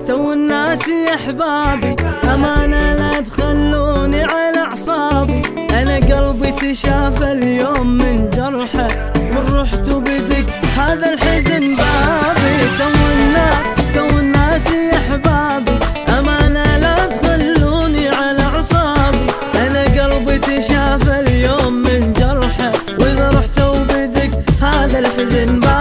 تو الناس يا احبابي امانه لا تخلوني على اعصابي. انا قلبي تشاف اليوم من جرحه والرحت بدك هذا الحزن بابي. تو الناس يا احبابي امانه لا تخلوني على اعصابي. انا قلبي تشاف اليوم من جرحه واذا رحت بدك هذا الحزن بابي.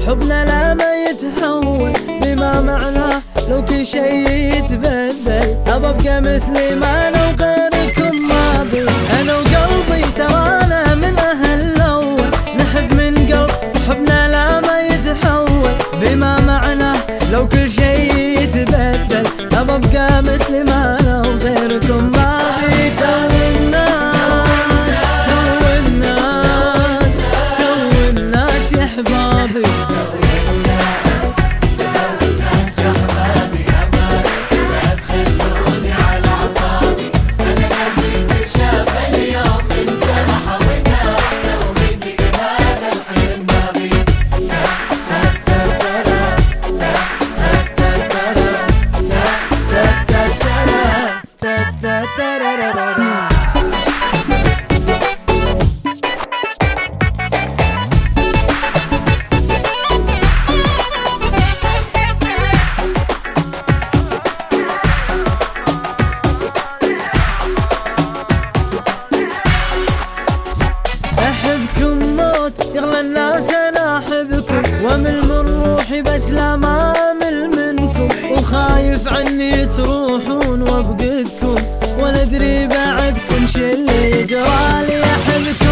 حبنا لا ما يتحول بما معناه لو كل شيء يتبدل. أبقى مثلي ما أنا وغيركم ما بي. أنا وقلبي ترانا من أهل الأول نحب من قلب حبنا لا ما يتحول بما معناه لو كل شيء يتبدل. أبقى مثلي ما أنا وغيركم ما بي. تو الناس يا أحبابي يغلى الناس انا احبكم وامل من روحي بس لا ما امل منكم. وخايف عني تروحون وافقدكم ولا ادري بعدكم شي اللي يجرالي. احبكم